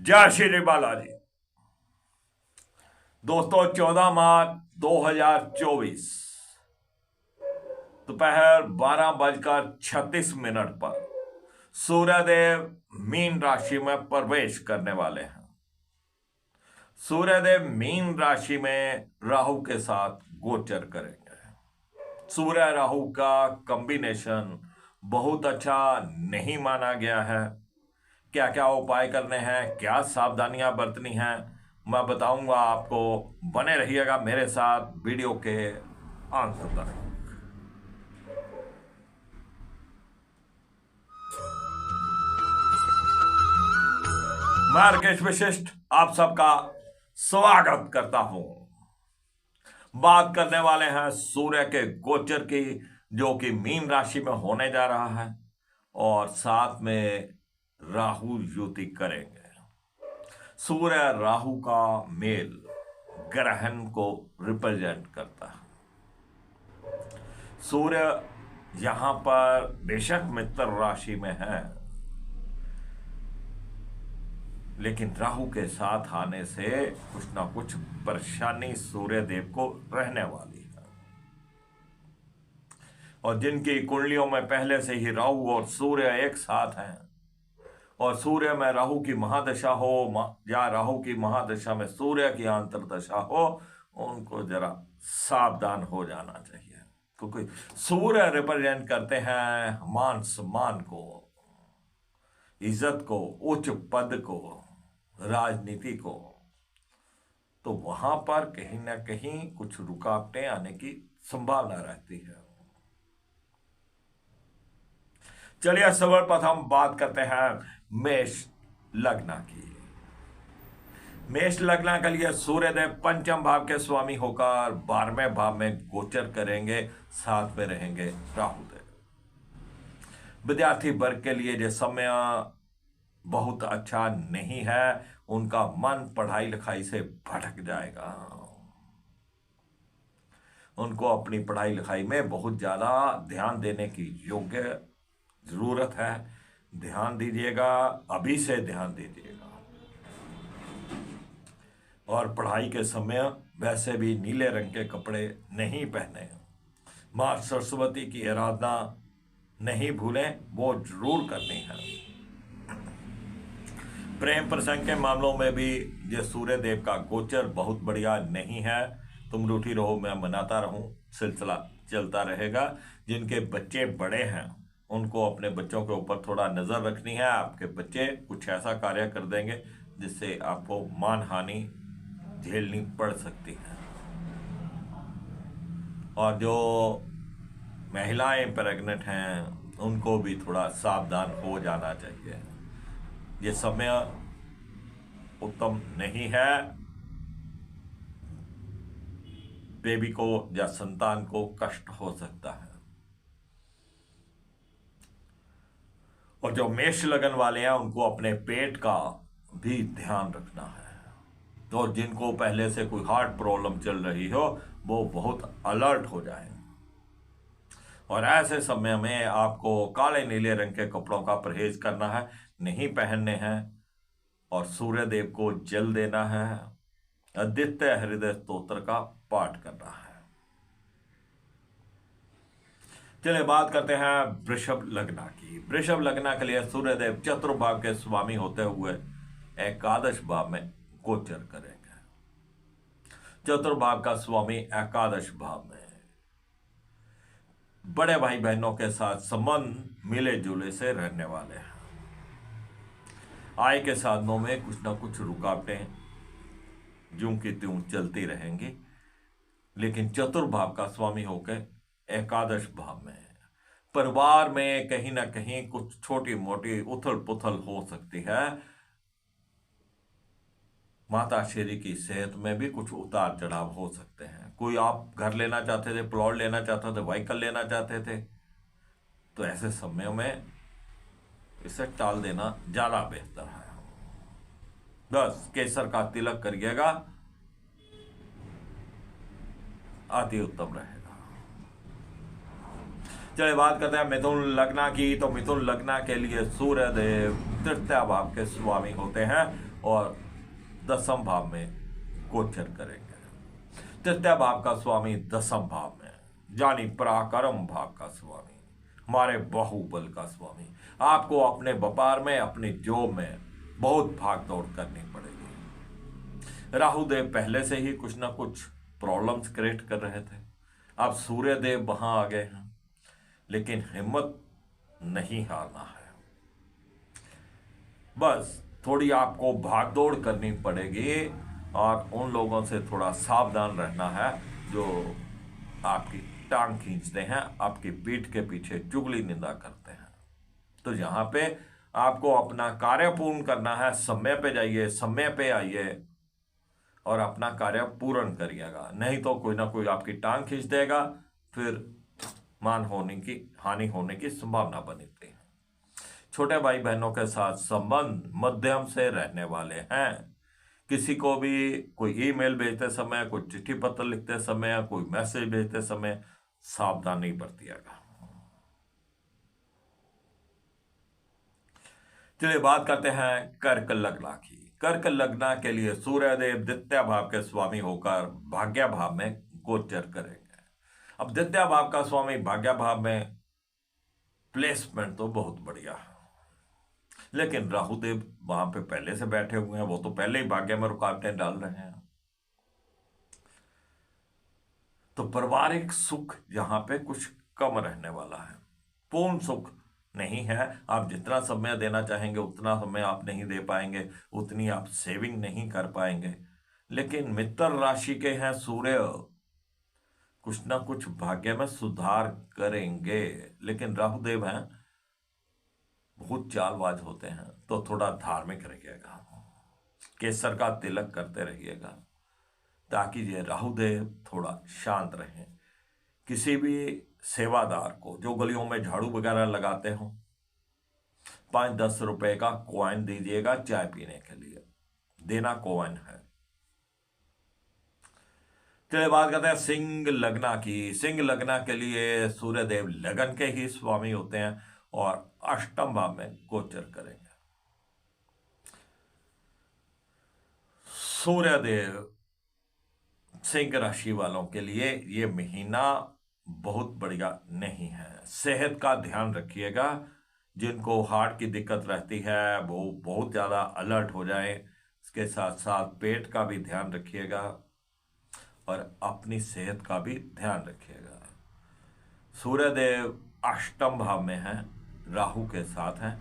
जय श्री बालाजी। दोस्तों 14 मार्च 2024 दोपहर 12:36 पर सूर्यदेव मीन राशि में प्रवेश करने वाले हैं। सूर्यदेव मीन राशि में राहु के साथ गोचर करेंगे। सूर्य राहु का कॉम्बिनेशन बहुत अच्छा नहीं माना गया है। क्या क्या उपाय करने हैं, क्या सावधानियां बरतनी हैं, मैं बताऊंगा आपको। बने रहिएगा मेरे साथ वीडियो के अंत तक। मैं राकेश विशिष्ट आप सबका स्वागत करता हूं। बात करने वाले हैं सूर्य के गोचर की, जो कि मीन राशि में होने जा रहा है और साथ में राहु युति करेंगे। सूर्य राहु का मेल ग्रहण को रिप्रेजेंट करता है। सूर्य यहां पर बेशक मित्र राशि में है, लेकिन राहु के साथ आने से कुछ ना कुछ परेशानी सूर्य देव को रहने वाली है। और जिनकी कुंडलियों में पहले से ही राहु और सूर्य एक साथ हैं और सूर्य में राहु की महादशा हो या राहु की महादशा में सूर्य की अंतर्दशा हो, उनको जरा सावधान हो जाना चाहिए, क्योंकि सूर्य रिप्रेजेंट करते हैं मान सम्मान को, इज्जत को, उच्च पद को, राजनीति को। तो वहां पर कहीं ना कहीं कुछ रुकावटें आने की संभावना रहती है। चलिए सर्वप्रथम बात करते हैं मेष लग्न की। मेष लग्न के लिए सूर्यदेव पंचम भाव के स्वामी होकर 12वें भाव में गोचर करेंगे, साथ में रहेंगे राहुदेव। विद्यार्थी वर्ग के लिए ये समय बहुत अच्छा नहीं है। उनका मन पढ़ाई लिखाई से भटक जाएगा। उनको अपनी पढ़ाई लिखाई में बहुत ज्यादा ध्यान देने की योग्य जरूरत है। ध्यान दीजिएगा, अभी से ध्यान दीजिएगा। और पढ़ाई के समय वैसे भी नीले रंग के कपड़े नहीं पहने। मां सरस्वती की आराधना नहीं भूलें, वो जरूर करनी है। प्रेम प्रसंग के मामलों में भी ये सूर्य देव का गोचर बहुत बढ़िया नहीं है। तुम रूठी रहो मैं मनाता रहूं, सिलसिला चलता रहेगा। जिनके बच्चे बड़े हैं उनको अपने बच्चों के ऊपर थोड़ा नजर रखनी है। आपके बच्चे कुछ ऐसा कार्य कर देंगे जिससे आपको मान हानि झेलनी पड़ सकती है। और जो महिलाएं प्रेग्नेंट हैं उनको भी थोड़ा सावधान हो जाना चाहिए। ये समय उत्तम नहीं है। बेबी को या संतान को कष्ट हो सकता है। और जो मेष लगन वाले हैं उनको अपने पेट का भी ध्यान रखना है। तो जिनको पहले से कोई हार्ट प्रॉब्लम चल रही हो वो बहुत अलर्ट हो जाएं। और ऐसे समय में आपको काले नीले रंग के कपड़ों का परहेज करना है, नहीं पहनने हैं। और सूर्य देव को जल देना है। आदित्य हृदय स्तोत्र का पाठ करना है। चलिए बात करते हैं वृषभ लग्न की। वृषभ लग्न के लिए सूर्यदेव चतुर्भाव के स्वामी होते हुए एकादश भाव में गोचर करेंगे। चतुर्भाव का स्वामी एकादश भाव में बड़े भाई बहनों के साथ संबंध मिले जुले से रहने वाले हैं। आय के साधनों में कुछ ना कुछ रुकावटें ज्यों की त्यों चलती रहेंगी, लेकिन चतुर्भाव का स्वामी होकर एकादश भाव में परिवार में कहीं ना कहीं कुछ छोटी मोटी उथल पुथल हो सकती है। माता श्री की सेहत में भी कुछ उतार चढ़ाव हो सकते हैं। कोई आप घर लेना चाहते थे, प्लॉट लेना चाहते थे, व्हीकल लेना चाहते थे, तो ऐसे समय में इसे टाल देना ज्यादा बेहतर है। बस केसर का तिलक करिएगा, अति उत्तम रहेगा। चलिए बात करते हैं मिथुन लग्न की। तो मिथुन लग्न के लिए सूर्य देव तृतीय भाव के स्वामी होते हैं और दसम भाव में गोचर करेंगे। तृतीय भाव का स्वामी दसम भाव में, यानी पराक्रम भाव का स्वामी, हमारे बाहुबल का स्वामी। आपको अपने व्यापार में, अपनी जॉब में बहुत भाग दौड़ करनी पड़ेगी। राहुदेव पहले से ही कुछ ना कुछ प्रॉब्लम्स क्रिएट कर रहे थे, अब सूर्यदेव वहां आ गए हैं, लेकिन हिम्मत नहीं हारना है। बस थोड़ी आपको भागदौड़ करनी पड़ेगी और उन लोगों से थोड़ा सावधान रहना है जो आपकी टांग खींचते हैं, आपकी पीठ के पीछे चुगली निंदा करते हैं। तो यहाँ पे आपको अपना कार्य पूर्ण करना है। समय पे जाइए, समय पे आइए और अपना कार्य पूर्ण करिएगा, नहीं तो कोई ना कोई आपकी टांग खींच देगा, फिर हानि होने की संभावना बनती है। छोटे भाई बहनों के साथ संबंध मध्यम से रहने वाले हैं। किसी को भी कोई ईमेल भेजते समय, कोई चिट्ठी पत्र लिखते समय, कोई मैसेज भेजते समय सावधानी बरतिएगा। चलिए बात करते हैं कर्क लग्न की। कर्क लग्न के लिए सूर्यदेव द्वितीय भाव के स्वामी होकर भाग्य भाव में गोचर करेंगे। अब द्वितीय भाव का स्वामी भाग्य भाव में, प्लेसमेंट तो बहुत बढ़िया है, लेकिन राहुदेव वहां पे पहले से बैठे हुए हैं, वो तो पहले ही भाग्य में रुकावटें डाल रहे हैं। तो पारिवारिक सुख यहां पे कुछ कम रहने वाला है, पूर्ण सुख नहीं है। आप जितना समय देना चाहेंगे उतना समय आप नहीं दे पाएंगे, उतनी आप सेविंग नहीं कर पाएंगे। लेकिन मित्र राशि के हैं सूर्य, कुछ ना कुछ भाग्य में सुधार करेंगे। लेकिन राहुदेव हैं, बहुत चालबाज होते हैं, तो थोड़ा धार्मिक रहिएगा, केसर का तिलक करते रहिएगा, ताकि ये राहुदेव थोड़ा शांत रहें। किसी भी सेवादार को जो गलियों में झाड़ू वगैरह लगाते हो, 5-10 रुपए का कॉइन दीजिएगा चाय पीने के लिए, देना कॉइन है। चलिए बात करते हैं सिंह लग्न की। सिंह लग्न के लिए सूर्यदेव लगन के ही स्वामी होते हैं और अष्टम भाव में गोचर करेंगे। सूर्यदेव सिंह राशि वालों के लिए ये महीना बहुत बढ़िया नहीं है। सेहत का ध्यान रखिएगा। जिनको हार्ट की दिक्कत रहती है वो बहुत ज़्यादा अलर्ट हो जाए। इसके साथ साथ पेट का भी ध्यान रखिएगा और अपनी सेहत का भी ध्यान रखिएगा। सूर्यदेव अष्टम भाव में है, राहु के साथ हैं।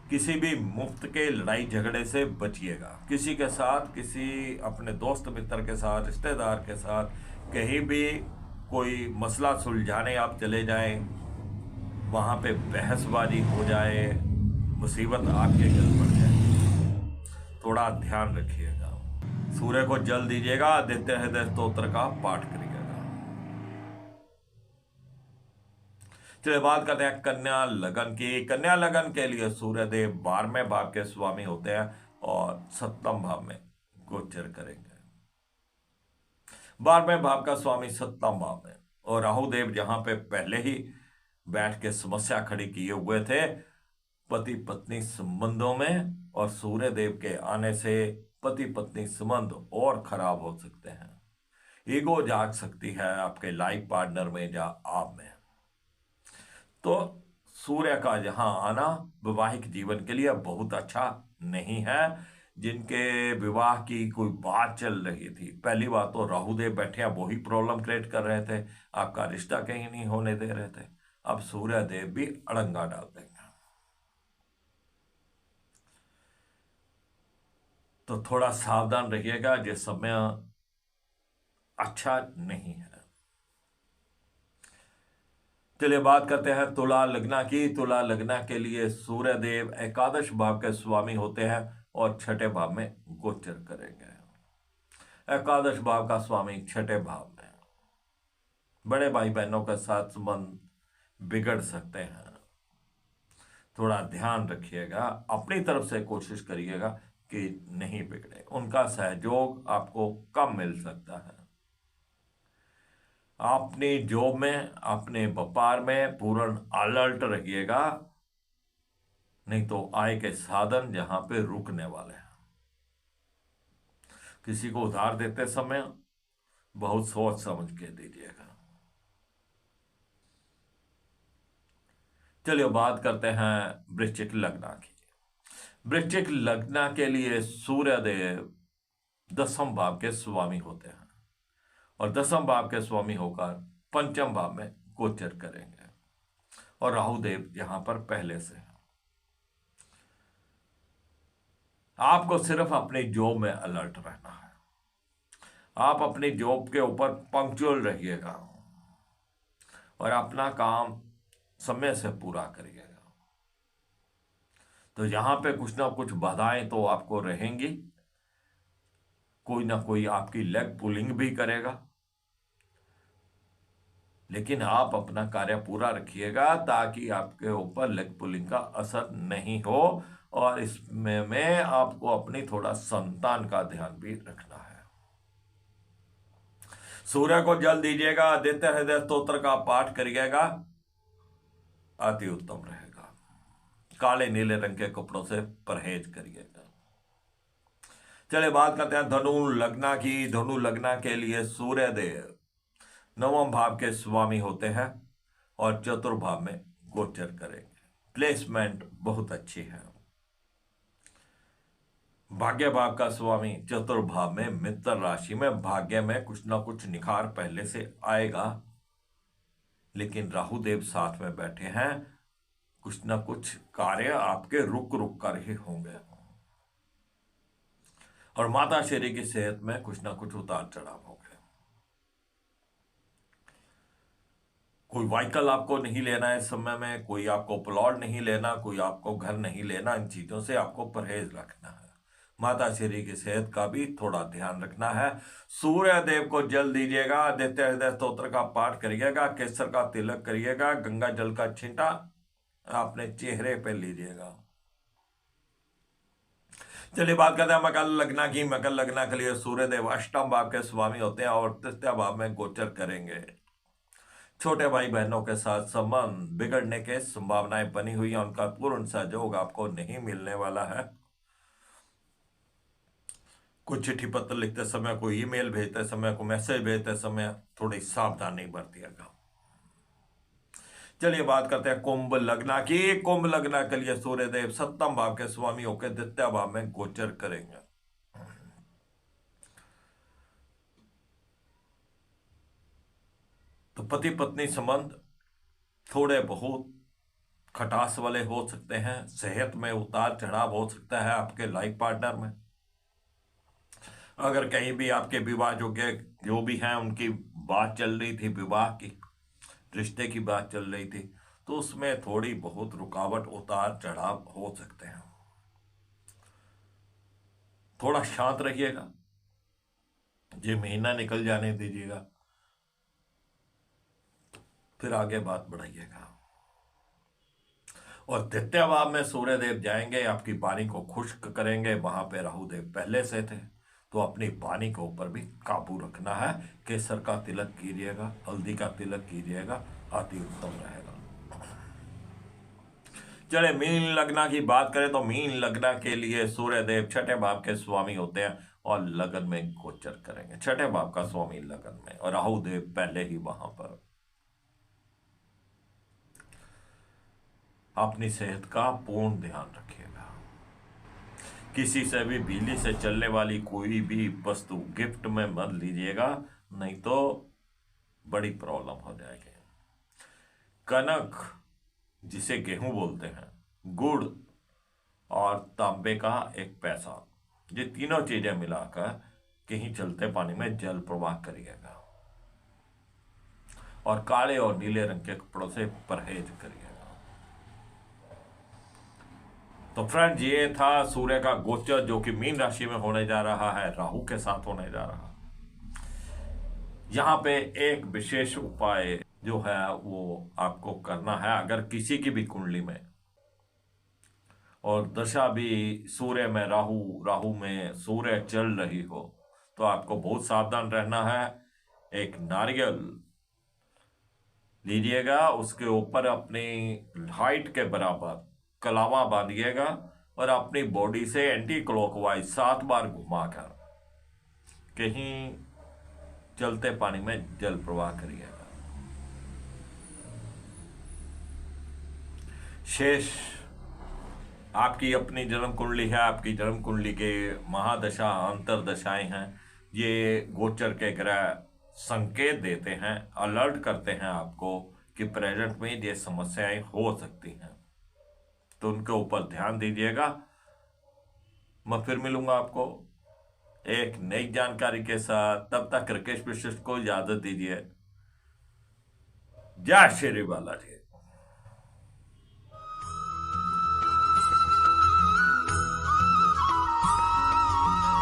किसी भी मुफ्त के लड़ाई झगड़े से बचिएगा। किसी के साथ, किसी अपने दोस्त मित्र के साथ, रिश्तेदार के साथ कहीं भी कोई मसला सुलझाने आप चले जाएं, वहाँ पे बहसबाजी हो जाए, मुसीबत आपके गल पड़ जाए, थोड़ा ध्यान रखिएगा। सूर्य को जल दीजिएगा, आदित्य हृदय स्तोत्र का पाठ करिएगा। चलिए बात करते हैं कन्या लगन की। कन्या लगन के लिए सूर्यदेव 12वें भाव के स्वामी होते हैं और 7वें भाव में गोचर करेंगे। 12वें भाव का स्वामी 7वें भाव में, और राहुदेव जहां पे पहले ही बैठ के समस्या खड़ी किए हुए थे पति पत्नी संबंधों में, और सूर्यदेव के आने से पति पत्नी संबंध और खराब हो सकते हैं। ईगो जाग सकती है आपके लाइफ पार्टनर में या आप में। तो सूर्य का यहाँ आना वैवाहिक जीवन के लिए बहुत अच्छा नहीं है। जिनके विवाह की कोई बात चल रही थी, पहली बात तो राहुदेव बैठे हैं, वही प्रॉब्लम क्रिएट कर रहे थे, आपका रिश्ता कहीं नहीं होने दे रहे थे। अब सूर्यदेव भी अड़ंगा डाल देंगे। तो थोड़ा सावधान रहिएगा, ये समय अच्छा नहीं है। चलिए बात करते हैं तुला लग्न की। तुला लग्न के लिए सूर्यदेव एकादश भाव के स्वामी होते हैं और 6ठे भाव में गोचर करेंगे। एकादश भाव का स्वामी 6ठे भाव में, बड़े भाई बहनों के साथ संबंध बिगड़ सकते हैं, थोड़ा ध्यान रखिएगा। अपनी तरफ से कोशिश करिएगा कि नहीं बिगड़े। उनका सहयोग आपको कम मिल सकता है। अपनी जॉब में, अपने व्यापार में पूर्ण अलर्ट रहिएगा, नहीं तो आय के साधन जहां पे रुकने वाले हैं। किसी को उधार देते समय बहुत सोच समझ के दीजिएगा। चलिए बात करते हैं वृश्चिक लग्न की। वृश्चिक लग्न के लिए सूर्यदेव 10वें भाव के स्वामी होते हैं और 10वें भाव के स्वामी होकर 5वें भाव में गोचर करेंगे और राहुदेव यहां पर पहले से हैं। आपको सिर्फ अपनी जॉब में अलर्ट रहना है। आप अपनी जॉब के ऊपर पंक्चुअल रहिएगा और अपना काम समय से पूरा करिएगा। तो यहां पे कुछ ना कुछ बाधाएं तो आपको रहेंगी, कोई ना कोई आपकी लेग पुलिंग भी करेगा, लेकिन आप अपना कार्य पूरा रखिएगा ताकि आपके ऊपर लेग पुलिंग का असर नहीं हो। और इसमें आपको अपनी थोड़ा संतान का ध्यान भी रखना है। सूर्य को जल दीजिएगा, आदित्य हृदय स्तोत्र का पाठ करिएगा, अति उत्तम रहेगा। काले नीले रंग के कपड़ों से परहेज करिएगा। चलिए बात करते हैं धनु लग्न की। धनु लग्न के लिए सूर्यदेव 9वें भाव के स्वामी होते हैं और चतुर्भाव में गोचर करेंगे। प्लेसमेंट बहुत अच्छी है। भाग्य भाव का स्वामी चतुर्भाव में मित्र राशि में, भाग्य में कुछ ना कुछ निखार पहले से आएगा, लेकिन राहुदेव साथ में बैठे हैं, कुछ ना कुछ कार्य आपके रुक रुक कर ही होंगे। और माता श्री की सेहत में कुछ ना कुछ उतार चढ़ाव होंगे। कोई व्हीकल आपको नहीं लेना है इस समय में, कोई आपको प्लॉट नहीं लेना, कोई आपको घर नहीं लेना। इन चीजों से आपको परहेज रखना है। माता श्री की सेहत का भी थोड़ा ध्यान रखना है। सूर्य देव को जल दीजिएगा, आदित्य हृदय स्तोत्र का पाठ करिएगा, केसर का तिलक करिएगा, गंगा जल का छींटा अपने चेहरे पे लीजिएगा। चलिए बात करते हैं मकर लग्न की। मकर लग्न के लिए सूर्यदेव 8वें भाव के स्वामी होते हैं और 3य भाव में गोचर करेंगे। छोटे भाई बहनों के साथ संबंध बिगड़ने के संभावनाएं बनी हुई है, उनका पूर्ण सहयोग आपको नहीं मिलने वाला है। कुछ चिट्ठी पत्र लिखते समय, कोई ईमेल भेजते समय, कोई मैसेज भेजते समय थोड़ी सावधानी बरतिएगा। चलिए बात करते हैं कुंभ लग्न की। कुंभ लग्न के लिए सूर्यदेव 7वें भाव के स्वामी होकर 2य भाव में गोचर करेंगे। तो पति पत्नी संबंध थोड़े बहुत खटास वाले हो सकते हैं। सेहत में उतार चढ़ाव हो सकता है आपके लाइफ पार्टनर में। अगर कहीं भी आपके विवाह योग्य जो भी हैं उनकी बात चल रही थी, विवाह की रिश्ते की बात चल रही थी, तो उसमें थोड़ी बहुत रुकावट उतार चढ़ाव हो सकते हैं। थोड़ा शांत रहिएगा, ये महीना निकल जाने दीजिएगा, फिर आगे बात बढ़ाइएगा। और 2य भाव में सूर्यदेव जाएंगे, आपकी वाणी को खुश्क करेंगे। वहां पे राहुदेव पहले से थे, तो अपनी वाणी के ऊपर भी काबू रखना है। केसर का तिलक कीजिएगा, हल्दी का तिलक कीजिएगा, अति उत्तम रहेगा। चले मीन लग्न की बात करें तो मीन लग्न के लिए सूर्यदेव 6ठे भाव के स्वामी होते हैं और लगन में गोचर करेंगे। 6ठे भाव का स्वामी लगन में और राहुदेव पहले ही वहां पर। अपनी सेहत का पूर्ण ध्यान रखिएगा। किसी से भी बिजली से चलने वाली कोई भी वस्तु गिफ्ट में मत लीजिएगा, नहीं तो बड़ी प्रॉब्लम हो जाएगी। कनक जिसे गेहूं बोलते हैं, गुड़ और तांबे का एक पैसा, ये तीनों चीजें मिलाकर कहीं चलते पानी में जल प्रवाह करिएगा और काले और नीले रंग के कपड़ों से परहेज करिएगा। तो फ्रेंड्स, ये था सूर्य का गोचर जो कि मीन राशि में होने जा रहा है, राहु के साथ होने जा रहा है। यहां पे एक विशेष उपाय जो है वो आपको करना है। अगर किसी की भी कुंडली में और दशा भी सूर्य में राहु में सूर्य चल रही हो, तो आपको बहुत सावधान रहना है। एक नारियल लीजिएगा, उसके ऊपर अपनी हाइट के बराबर कलावा बांधिएगा और अपनी बॉडी से एंटी क्लॉकवाइज 7 बार घुमाकर कहीं चलते पानी में जल प्रवाह करिएगा। शेष आपकी अपनी जन्म कुंडली है, आपकी जन्म कुंडली के महादशा अंतरदशाएं हैं, ये गोचर के ग्रह संकेत देते हैं, अलर्ट करते हैं आपको कि प्रेजेंट में ये समस्याएं हो सकती हैं, तो उनके ऊपर ध्यान दीजिएगा। मैं फिर मिलूंगा आपको एक नई जानकारी के साथ, तब तक राकेश विशिष्ट को इजाजत दीजिए। जय श्री बालाजी।